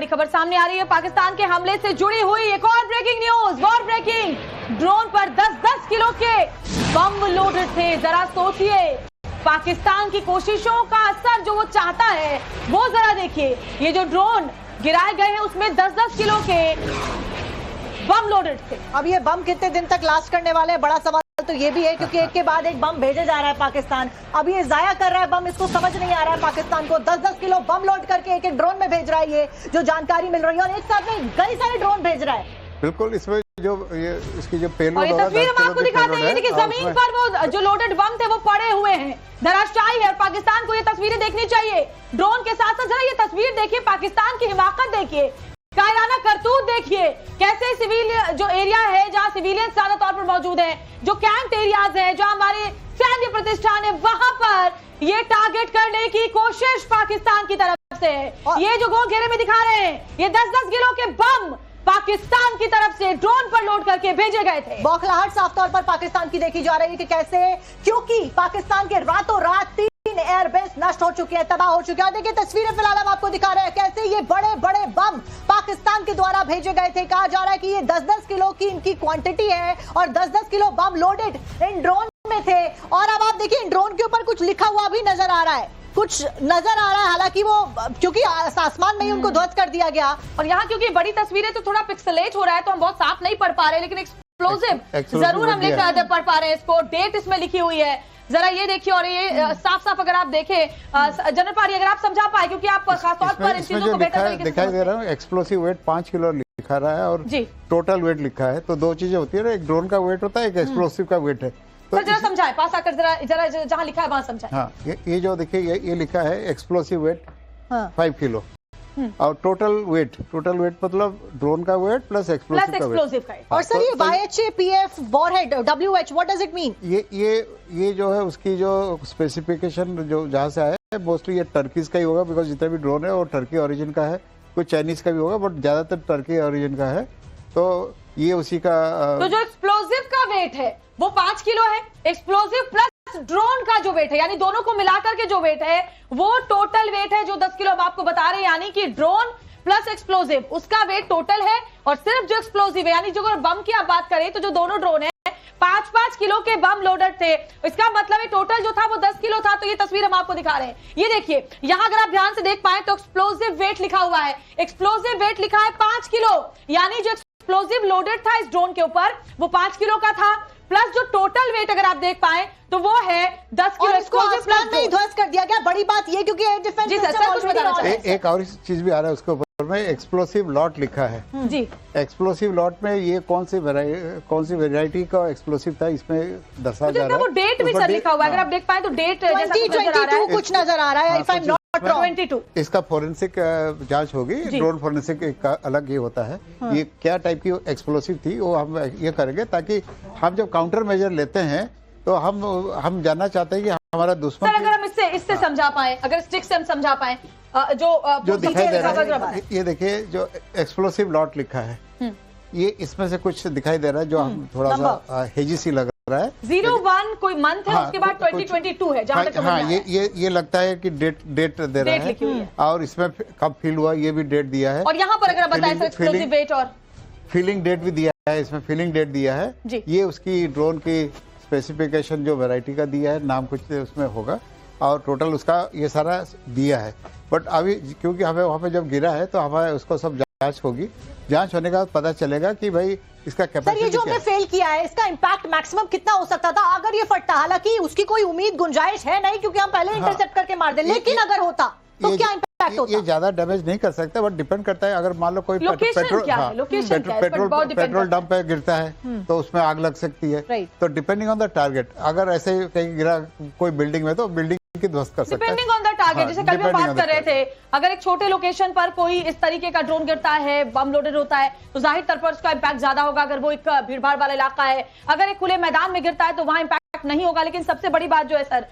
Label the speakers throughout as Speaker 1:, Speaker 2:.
Speaker 1: बड़ी खबर सामने आ रही है। पाकिस्तान के हमले से जुड़ी हुई एक और breaking news, war breaking. Drone पर 10-10 किलो के बम लोडेड थे। जरा सोचिए, पाकिस्तान की कोशिशों का असर जो वो चाहता है वो जरा देखिए। ये जो ड्रोन गिराए गए हैं उसमें 10-10 किलो के बम लोडेड थे।
Speaker 2: अब ये बम कितने दिन तक लास्ट करने वाले हैं, बड़ा सवाल तो ये भी है, क्योंकि एक के बाद एक बम भेजे जा रहा है पाकिस्तान। अब ये जाया कर रहा है बम, इसको समझ नहीं आ रहा है पाकिस्तान को। 10-10 किलो बम लोड करके एक एक ड्रोन में भेज रहा है, ये जो जानकारी मिल रही है, और एक साथ में कई सारे ड्रोन भेज रहा है।
Speaker 3: बिल्कुल, इसमें जो ये इसकी जो पेलोड
Speaker 1: और ये तस्वीर हम आपको दिखाते हैं। देखिए जमीन पर वो जो लोडेड बम थे वो पड़े हुए हैं, धराशायी है। और पाकिस्तान को ये तस्वीरें देखनी चाहिए। ड्रोन के साथ साथ जरा ये तस्वीर देखिए, पाकिस्तान की हिमाकत देखिए, कायराना करतूत देखिए। कैसे सिविल जो एरिया है जहां सिविलियन ज्यादा तौर पर मौजूद है, जो कैंप एरियाज है, जहां हमारे सैन्य प्रतिष्ठान है, वहां पर ये टारगेट करने की कोशिश पाकिस्तान की तरफ से है। ये जो गोल घेरे में दिखा रहे हैं, ये 10-10 किलो के बम पाकिस्तान की तरफ से ड्रोन पर लोड करके भेजे गए थे।
Speaker 2: बौखलाहट साफ तौर पर पाकिस्तान की देखी जा रही है कि कैसे, क्योंकि पाकिस्तान के रातों रात 3 एयरबेस नष्ट हो चुके हैं, तबाह हो चुके हैं। देखिए तस्वीरें फिलहाल हम आपको दिखा रहे हैं कैसे ये बड़े बड़े बम पाकिस्तान के द्वारा भेजे गए थे। कहा जा रहा है कि ये 10-10 किलो की इनकी क्वांटिटी है और 10-10 किलो बम लोडेड इन ड्रोन में थे। और अब आप देखिए, इन ड्रोन के ऊपर कुछ लिखा हुआ भी नजर आ रहा है, कुछ नजर आ रहा है। हालांकि वो क्योंकि आसमान में ही उनको ध्वस्त कर दिया गया,
Speaker 1: और यहाँ क्योंकि बड़ी तस्वीरें तो थोड़ा पिक्सेलेट हो रहा है तो हम बहुत साफ नहीं पढ़ पा रहे, लेकिन एक्सप्लोसिव जरूर हम पढ़ पा रहे हैं। इसको डेट इसमें लिखी हुई है, जरा ये देखिए। और ये साफ साफ अगर आप देखें, जनरल पारी अगर आप समझा पाए, क्योंकि आप खासतौर पर इन चीजों को बेहतर तरीके से
Speaker 3: दिखाई दे रहा है। एक्सप्लोसिव वेट 5 किलो लिखा रहा है और टोटल वेट लिखा है। तो दो चीजें होती है ना, एक ड्रोन का वेट होता है, एक एक्सप्लोसिव का वेट है।
Speaker 1: तो जरा समझाएं, पास आकर जरा जहां लिखा है वहां समझाएं।
Speaker 3: हाँ, ये जो देखिए ये लिखा है एक्सप्लोसिव वेट 5 किलो और टोटल वेट मतलब ड्रोन का वेट प्लस एक्सप्लोसिव का वेट।
Speaker 2: और सर ये YHAPF warhead WH what does it mean?
Speaker 3: ये जो है उसकी जो स्पेसिफिकेशन जो जहाँ से आया है, मोस्टली ये टर्कीज का ही होगा, बिकॉज जितना भी ड्रोन है वो टर्की ओरिजिन का है। कुछ चाइनीज का भी होगा बट ज्यादातर टर्की ओरिजिन का है। तो ये उसी का
Speaker 1: तो जो एक्सप्लोसिव का वेट है वो 5 किलो है, एक्सप्लोसिव प्लस ड्रोन का जो वेट है, यानी दोनों को मिलाकर के जो वेट है वो टोटल वेट है जो 10 किलो हम आपको बता रहे हैं। यानी कि ड्रोन प्लस एक्सप्लोसिव उसका वेट टोटल है। और सिर्फ जो एक्सप्लोसिव है, यानी जो अगर बम की आप बात करें तो जो दोनों ड्रोन है 5-5 किलो के बम लोडेड थे। इसका मतलब है टोटल जो था वो 10 किलो था। तो ये तस्वीर हम आपको दिखा रहे हैं, ये देखिए यहां अगर आप ध्यान से देख पाए तो एक्सप्लोसिव वेट लिखा हुआ है, एक्सप्लोसिव वेट लिखा है 5 किलो, यानी जो एक्सप्लोसिव लोडेड था इस ड्रोन के ऊपर वो 5 किलो का था, प्लस जो टोटल वेट अगर आप देख पाए तो वो है 10 किलो।
Speaker 2: एक्सप्लोसिव प्लस नहीं ध्वस्त कर दिया गया। बड़ी बात ये, क्योंकि एयर डिफेंस
Speaker 3: एक और चीज भी आ रहा है उसके ऊपर में, एक्सप्लोसिव लॉट लिखा है जी। एक्सप्लोसिव लॉट में ये कौन सी वेराइटी का एक्सप्लोसिव था इसमें दर्शाया जा रहा है।
Speaker 1: वो डेट भी सर लिखा हुआ है, अगर आप देख पाए तो डेट
Speaker 2: 2022 कुछ नजर आ रहा है, if I am not wrong
Speaker 1: 22।
Speaker 3: इसका फोरेंसिक जांच होगी, ड्रोन फोरेंसिक एक अलग ये होता है। ये क्या टाइप की एक्सप्लोसिव थी वो हम ये करेंगे, ताकि हम जब काउंटर मेजर लेते हैं तो हम जानना चाहते हैं कि हमारा दुश्मन।
Speaker 1: सर अगर हम इससे समझा पाए, अगर स्टिक से हम समझा पाए,
Speaker 3: जो दिखाई दे रहा है, ये देखिए जो एक्सप्लोसिव लॉट लिखा है, ये इसमें से कुछ दिखाई दे रहा है जो हम थोड़ा सा हेजी सी लग रहा है।
Speaker 1: 01 कोई मंथ है, उसके बाद 2022 है जहां तक
Speaker 3: हाँ, ये लगता है कि डेट दे रहा है, और इसमें कब फील हुआ ये भी डेट दिया है।
Speaker 1: और यहाँ पर अगर बताएं सर एक्सप्लोसिव वेट और
Speaker 3: फीलिंग डेट भी दिया है, इसमें फीलिंग डेट दिया है। ये उसकी ड्रोन की स्पेसिफिकेशन जो वैरायटी का दिया है, नाम कुछ उसमें होगा, और टोटल उसका ये सारा दिया है। बट अभी क्योंकि हमें वहाँ पे जब गिरा है तो हमारे उसको सब जांच होगी, जांच होने के बाद पता चलेगा कि भाई इसका कैपेसिटी।
Speaker 2: सर ये जो हमने फेल किया है, इसका इम्पैक्ट मैक्सिमम कितना हो सकता था अगर ये फटता? हालांकि उसकी कोई उम्मीद गुंजाइश है नहीं, क्योंकि हम पहले इंटरसेप्ट करके मार दे, लेकिन अगर होता तो क्या इम्पैक्ट होता?
Speaker 3: ये ज्यादा डैमेज नहीं कर सकता, बट डिपेंड करता है। अगर मान लो कोई पेट्रोल डंप पे गिरता है तो उसमें आग लग सकती है। तो डिपेंडिंग ऑन द टारगेट, अगर ऐसे कहीं गिरा कोई बिल्डिंग में तो बिल्डिंग की ध्वस्त कर सकता है।
Speaker 1: डिपेंडिंग ऑन द टारगेट, जैसे कल हम बात कर रहे थे, अगर एक छोटे लोकेशन पर कोई इस तरीके का ड्रोन गिरता है, बम लोडेड होता है, तो जाहिर तौर पर उसका इम्पैक्ट ज्यादा होगा। अगर वो एक भीड़भाड़ वाला इलाका है, अगर एक खुले मैदान में गिरता है तो वहां इम्पैक्ट नहीं होगा। लेकिन सबसे बड़ी बात जो है सर,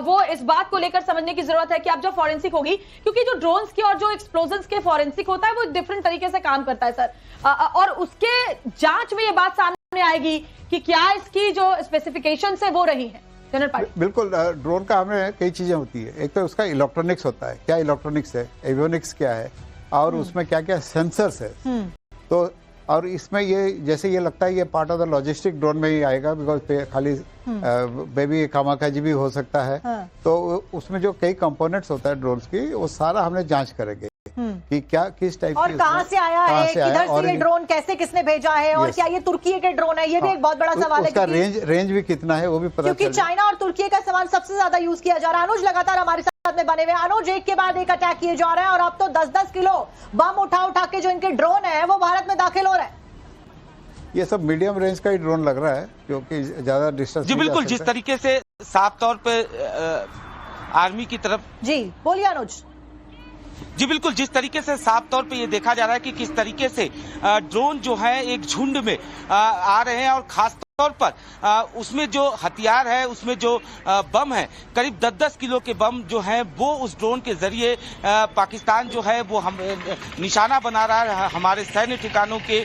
Speaker 1: वो इस बात को लेकर समझने की जरूरत है कि अब जो फॉरेंसिक होगी, क्योंकि जो ड्रोन्स की और जो एक्सप्लोजन्स के फॉरेंसिक होता है वो डिफरेंट तरीके से काम करता है सर, और उसके जांच में ये बात सामने आएगी कि क्या इसकी जो स्पेसिफिकेशन है वो रही है।
Speaker 3: बिल्कुल, ड्रोन का हमें कई चीजें होती है। एक तो उसका इलेक्ट्रॉनिक्स होता है, क्या इलेक्ट्रॉनिक्स है, एवियोनिक्स क्या है, और उसमें क्या क्या सेंसर्स है। तो और इसमें ये जैसे ये लगता है ये part of the logistic drone में ही आएगा, बिकॉज खाली बेबी कामाकाजी भी हो सकता है। तो उसमें जो कई कंपोनेंट्स होता है ड्रोन्स की, वो सारा हमने जांच करेंगे कि क्या किस टाइप
Speaker 2: और कहां से आया है, किधर से ये ड्रोन कैसे किसने भेजा है, और क्या ये तुर्की के ड्रोन है, ये भी एक बहुत बड़ा सवाल है।
Speaker 3: उसका रेंज भी कितना है वो भी पता,
Speaker 2: क्योंकि चाइना और तुर्की का सामान सबसे ज्यादा यूज किया जा रहा है। अनुज लगातार हमारे साथ में बने हुए। अनुज, एक के बाद एक अटैक किए जा रहे हैं और अब तो 10-10 किलो बम उठा के जो इनके ड्रोन है वो भारत में दाखिल हो रहे हैं।
Speaker 3: ये सब मीडियम रेंज का ही ड्रोन लग रहा है, क्योंकि ज्यादा डिस्टेंस।
Speaker 4: जी बिल्कुल, जिस तरीके से साफ तौर पे आर्मी की तरफ।
Speaker 2: जी बोलिए अनुज।
Speaker 4: जी बिल्कुल, जिस तरीके से साफ तौर पे ये देखा जा रहा है कि किस तरीके से ड्रोन जो है एक झुंड में आ रहे हैं, और खास तौर पर उसमें जो हथियार है, उसमें जो बम है, करीब 10-10 किलो के बम जो है वो उस ड्रोन के जरिए पाकिस्तान जो है वो हम निशाना बना रहा है हमारे सैन्य ठिकानों के,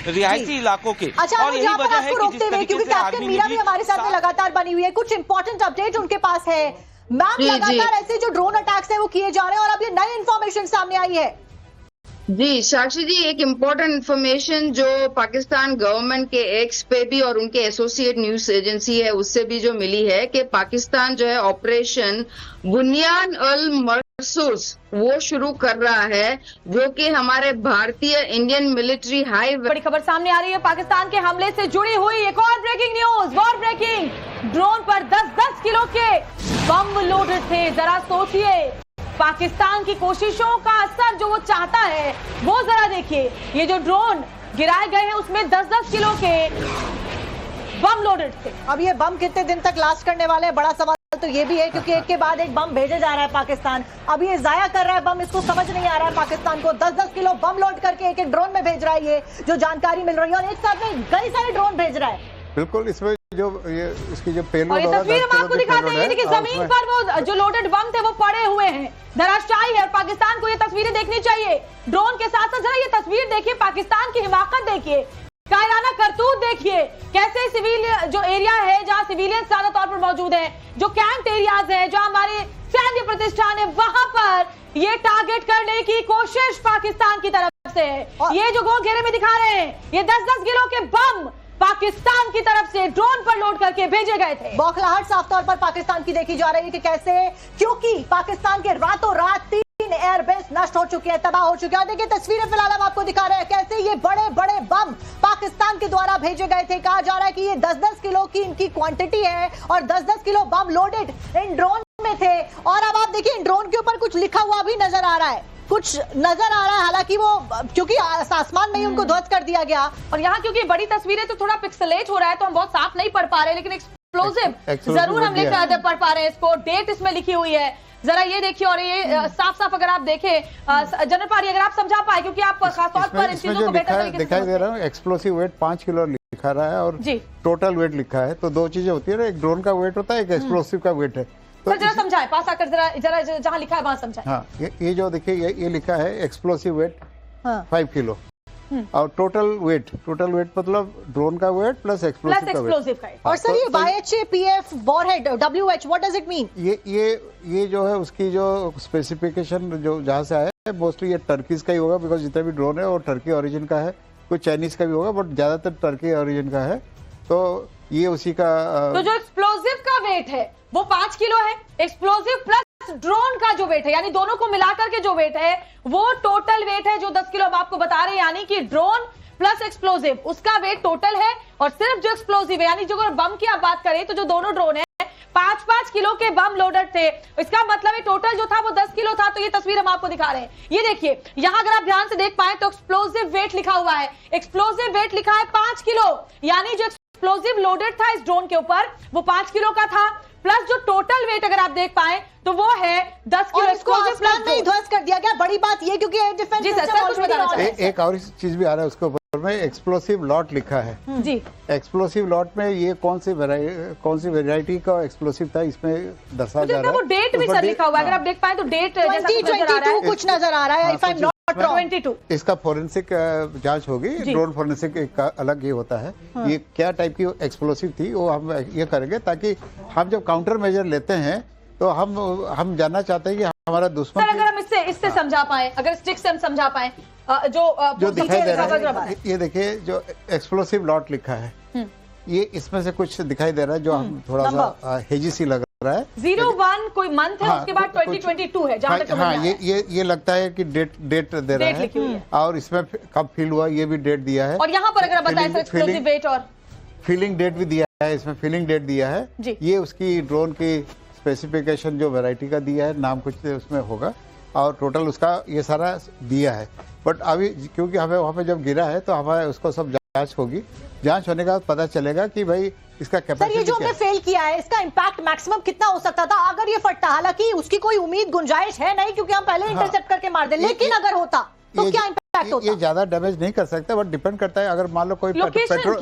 Speaker 4: रिहायशी इलाकों के।
Speaker 2: अच्छा,
Speaker 4: और यही वजह है कि जिस तरीके
Speaker 2: क्योंकि कैप्टन मीरा भी हमारे साथ में लगातार बनी हुई है, कुछ इंपॉर्टेंट अपडेट उनके पास है। मैम, लगातार ऐसे जो ड्रोन अटैक्स है वो किए जा रहे हैं और अब ये नई इंफॉर्मेशन सामने आई है।
Speaker 5: जी साक्षी जी, एक इम्पोर्टेंट इन्फॉर्मेशन जो पाकिस्तान गवर्नमेंट के एक्स पे भी और उनके एसोसिएट न्यूज एजेंसी है उससे भी जो मिली है कि पाकिस्तान जो है ऑपरेशन बुनियान अल मरसूस वो शुरू कर रहा है, जो कि हमारे भारतीय इंडियन मिलिट्री हाई।
Speaker 1: बड़ी खबर सामने आ रही है पाकिस्तान के हमले से जुड़ी हुई। एक और breaking news, war breaking. Drone पर 10-10 किलो के बम लोडेड थे। जरा सोचिए, पाकिस्तान की कोशिशों का असर जो वो चाहता है वो जरा देखिए। ये जो ड्रोन गिराए गए हैं उसमें 10-10 किलो के बम लोडेड थे।
Speaker 2: अब ये बम कितने दिन तक लास्ट करने वाले हैं, बड़ा सवाल तो ये भी है, क्योंकि एक के बाद एक बम भेजे जा रहा है पाकिस्तान। अब ये जाया कर रहा है बम, इसको समझ नहीं आ रहा है पाकिस्तान को। 10-10 किलो बम लोड करके एक ड्रोन में भेज रहा है, ये जो जानकारी मिल रही है, और एक साथ में कई सारे ड्रोन भेज रहा है।
Speaker 3: बिल्कुल, इसमें जो ये इसकी जो पेलोड
Speaker 1: और ये तस्वीर हम आपको दिखाते हैं कि जमीन पर वो जो लोडेड बम थे वो पड़े हुए हैं, धराशायी है। और पाकिस्तान को ये तस्वीरें देखनी चाहिए। ड्रोन के साथ साथ जरा ये तस्वीर देखिए, पाकिस्तान की हिमाकत देखिए, कायराना करतूत देखिए। कैसे सिविल जो एरिया है जहां सिविलियन ज्यादा तौर पर मौजूद है, जो कैंप एरियाज है, जहां हमारे सैन्य प्रतिष्ठान है, वहां पर ये टारगेट करने की कोशिश पाकिस्तान की तरफ से है। ये जो गोल घेरे में दिखा रहे हैं, ये 10-10 किलो के बम पाकिस्तान की तरफ से ड्रोन पर लोड करके भेजे गए थे।
Speaker 2: बौखलाहट साफ तौर पर पाकिस्तान की देखी जा रही है कि कैसे, क्योंकि पाकिस्तान के रातों रात 3 एयरबेस नष्ट हो चुके हैं, तबाह हो चुके हैं। देखिए तस्वीरें फिलहाल हम आपको दिखा रहे हैं कैसे ये बड़े बड़े बम पाकिस्तान के द्वारा भेजे गए थे। कहा जा रहा है कि ये 10-10 किलो की इनकी क्वांटिटी है और 10-10 किलो बम लोडेड इन ड्रोन में थे। और अब आप देखिए इन ड्रोन के ऊपर कुछ लिखा हुआ भी नजर आ रहा है, कुछ नजर आ रहा है, हालांकि वो क्योंकि आसमान में ही उनको ध्वस्त कर दिया गया।
Speaker 1: और यहाँ क्योंकि बड़ी तस्वीरें तो थोड़ा पिक्सेलेट हो रहा है तो हम बहुत साफ नहीं पढ़ पा रहे, लेकिन एक्सप्लोसिव जरूर हम पढ़ पा रहे हैं। इसको डेट इसमें लिखी हुई है, जरा ये देखिए। और ये साफ साफ अगर आप देखें जनरल पारी, अगर आप समझा पाए, क्योंकि आप खासतौर पर इन चीजों को बेहतर तरीके से
Speaker 3: दिखाई दे रहा है। एक्सप्लोसिव वेट 5 किलो लिखा रहा है और टोटल वेट लिखा है, तो दो चीजें होती है ना, एक ड्रोन का वेट होता है, एक एक्सप्लोसिव का वेट है।
Speaker 1: तो जरा समझाएं, पास आकर जरा जहां लिखा है वहां समझाएं।
Speaker 3: हाँ, ये जो देखिए ये लिखा है एक्सप्लोसिव वेट 5 किलो और टोटल वेट मतलब ड्रोन का वेट प्लस एक्सप्लोसिव का वेट।
Speaker 2: और सर ये YHAPF warhead WH what does it mean?
Speaker 3: ये जो है उसकी जो स्पेसिफिकेशन जो जहाँ से आया है, मोस्टली ये टर्कीज का ही होगा, बिकॉज जितना भी ड्रोन है वो टर्की ओरिजिन का है, कुछ चाइनीज का भी होगा, बट ज्यादातर टर्की ओरिजिन का है। तो ये उसी का
Speaker 1: तो जो एक्सप्लोसिव का वेट है वो 5 किलो है, एक्सप्लोसिव प्लस ड्रोन का जो वेट है, यानी दोनों को मिलाकर के जो वेट है वो टोटल वेट है जो 10 किलो हम आपको बता रहे हैं। यानी कि ड्रोन प्लस एक्सप्लोसिव उसका वेट टोटल है, और सिर्फ जो एक्सप्लोसिव है, यानी जो अगर बम की आप बात करें तो जो दोनों ड्रोन है 5-5 किलो के बम लोडेड थे। इसका मतलब है टोटल जो था वो 10 किलो था। तो ये तस्वीर हम आपको दिखा रहे हैं, ये देखिए यहां अगर आप ध्यान से देख पाए तो एक्सप्लोसिव वेट लिखा हुआ है, एक्सप्लोसिव वेट लिखा है 5 किलो, यानी जो एक्सप्लोसिव लोडेड था इस ड्रोन के ऊपर वो 5 किलो का था, प्लस जो टोटल वेट अगर आप देख पाए तो वो है 10 किलो एक्सप्लोसिव प्लस
Speaker 2: नहीं ध्वस्त कर दिया गया। बड़ी बात ये, क्योंकि एयर डिफेंस सिस्टम
Speaker 3: एक और चीज भी आ रहा है उसके ऊपर में, एक्सप्लोसिव लॉट लिखा है जी। एक्सप्लोसिव लॉट में ये कौन सी वेराइटी का एक्सप्लोसिव था इसमें दर्शाया जा रहा है।
Speaker 1: वो डेट भी सर लिखा हुआ है, अगर आप देख पाए तो डेट
Speaker 2: 2022 कुछ नजर आ रहा है, if I am not wrong.
Speaker 1: 22
Speaker 3: इसका फोरेंसिक जांच होगी, ड्रोन फोरेंसिक एक अलग ये होता है। ये क्या टाइप की एक्सप्लोसिव थी वो हम ये करेंगे, ताकि हम जब काउंटर मेजर लेते हैं तो हम जानना चाहते हैं कि हमारा दुश्मन
Speaker 1: सर अगर हम इससे समझा पाए, अगर स्टिक से हम समझा पाए,
Speaker 3: जो दिखाई दे रहा है, ये देखिए जो एक्सप्लोसिव लॉट लिखा है, ये इसमें से कुछ दिखाई दे रहा है जो हम थोड़ा सा हेजी सी लग रहा है।
Speaker 1: 01 कोई मंथ है, उसके बाद 2022 है जहां तक
Speaker 3: हाँ, ये लगता है कि डेट दे रहा है, और इसमें कब फील हुआ ये भी डेट दिया है।
Speaker 1: और यहाँ पर अगर बताएं सर एक्सप्लोसिव वेट और
Speaker 3: फीलिंग डेट भी दिया है, इसमें फीलिंग डेट दिया है। ये उसकी ड्रोन की स्पेसिफिकेशन जो वैरायटी का दिया है, नाम कुछ उसमें होगा, और टोटल उसका ये सारा दिया है। बट अभी क्योंकि हमें वहाँ पे जब गिरा है तो हमें उसको सब जांच होगी, जांच होने के बाद पता चलेगा कि भाई इसका कैपेसिटी।
Speaker 2: सर ये जो हमने फेल किया है इसका इम्पैक्ट मैक्सिमम कितना हो सकता था अगर ये फटता? हालांकि उसकी कोई उम्मीद गुंजाइश है नहीं क्योंकि हम पहले इंटरसेप्ट करके मार दे, लेकिन अगर होता तो क्या इम्पैक्ट होता?
Speaker 3: ये ज्यादा डैमेज नहीं कर सकता, बट डिपेंड करता है। अगर मान लो कोई पेट्रोल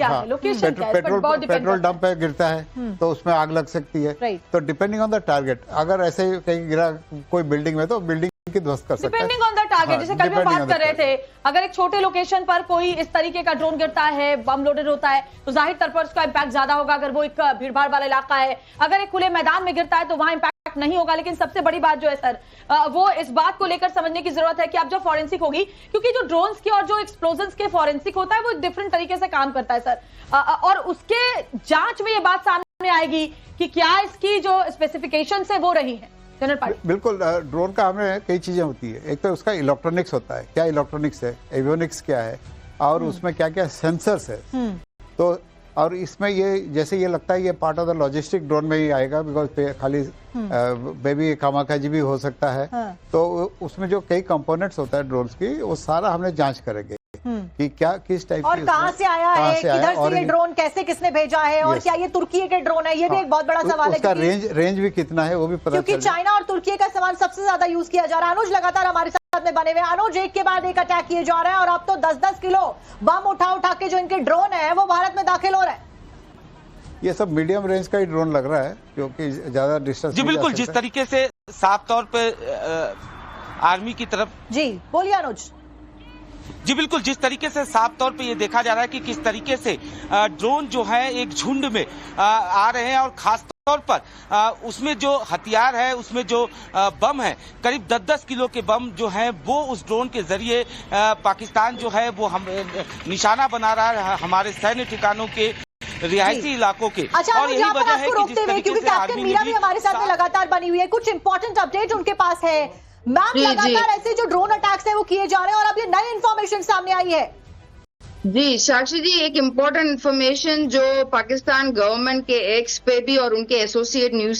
Speaker 3: डंप पे गिरता है तो उसमें आग लग सकती है। तो डिपेंडिंग ऑन द टारगेट, अगर ऐसे कहीं गिरा कोई बिल्डिंग में तो बिल्डिंग की ध्वस्त कर सकता है।
Speaker 1: डिपेंडिंग ऑन द टारगेट, जैसे कल हम बात कर रहे थे, अगर एक छोटे लोकेशन पर कोई इस तरीके का ड्रोन गिरता है, बम लोडेड होता है, तो जाहिर तौर पर उसका इम्पैक्ट ज्यादा होगा। अगर वो एक भीड़भाड़ वाला इलाका है, अगर एक खुले मैदान में गिरता है तो वहां इम्पैक्ट नहीं होगा। लेकिन सबसे बड़ी बात जो है सर, वो इस बात को लेकर समझने की जरूरत है कि अब जो फॉरेंसिक होगी, क्योंकि जो ड्रोन्स की और जो एक्सप्लोजन्स के फॉरेंसिक होता है वो डिफरेंट तरीके से काम करता है सर, और उसके जांच में ये बात सामने आएगी कि क्या इसकी जो स्पेसिफिकेशन है वो रही है।
Speaker 3: बिल्कुल, ड्रोन का हमें कई चीजें होती है। एक तो उसका इलेक्ट्रॉनिक्स होता है, क्या इलेक्ट्रॉनिक्स है, एवियोनिक्स क्या है, और उसमें क्या क्या सेंसर्स है। तो और इसमें ये जैसे ये लगता है ये part of the logistic drone में ही आएगा, बिकॉज खाली बेबी कामाकाजी भी हो सकता है। तो उसमें जो कई कंपोनेंट्स होता है ड्रोन्स की, वो सारा हमने जांच करेंगे कि क्या किस टाइप
Speaker 2: और कहां से आया है, किधर से ये ड्रोन कैसे किसने भेजा है, और क्या ये तुर्की के ड्रोन है, ये भी एक बहुत बड़ा सवाल है।
Speaker 3: उसका रेंज भी कितना है वो भी पता,
Speaker 2: क्योंकि चाइना और तुर्की का सामान सबसे ज्यादा यूज किया जा रहा है। अनुज लगातार हमारे साथ में बने हुए। अनुज, एक के बाद एक अटैक किए जा रहे हैं और अब तो 10-10 किलो बम उठा के जो इनके ड्रोन है वो भारत में दाखिल हो रहे हैं।
Speaker 3: ये सब मीडियम रेंज का ही ड्रोन लग रहा है, क्योंकि ज्यादा डिस्टेंस।
Speaker 4: जी बिल्कुल, जिस तरीके से साफ तौर पे आर्मी की तरफ।
Speaker 2: जी बोलिए अनुज।
Speaker 4: जी बिल्कुल, जिस तरीके से साफ तौर पे ये देखा जा रहा है कि किस तरीके से ड्रोन जो है एक झुंड में आ रहे हैं, और खास तौर पर उसमें जो हथियार है, उसमें जो बम है, करीब 10-10 किलो के बम जो हैं वो उस ड्रोन के जरिए पाकिस्तान जो है वो हम निशाना बना रहा है हमारे सैन्य ठिकानों के, रिहायशी इलाकों के।
Speaker 2: अच्छा,
Speaker 4: और यही वजह है कि जिस तरीके से
Speaker 2: कैप्टन मीरा भी हमारे साथ में लगातार बनी हुई है, कुछ इंपॉर्टेंट अपडेट उनके पास है। मैम, लगातार ऐसे जो ड्रोन अटैक्स है वो किए जा रहे हैं और अब ये नई इन्फॉर्मेशन सामने आई है।
Speaker 5: जी साक्षी जी, एक इम्पोर्टेंट इन्फॉर्मेशन जो पाकिस्तान गवर्नमेंट के एक्स पे भी और उनके एसोसिएट न्यूज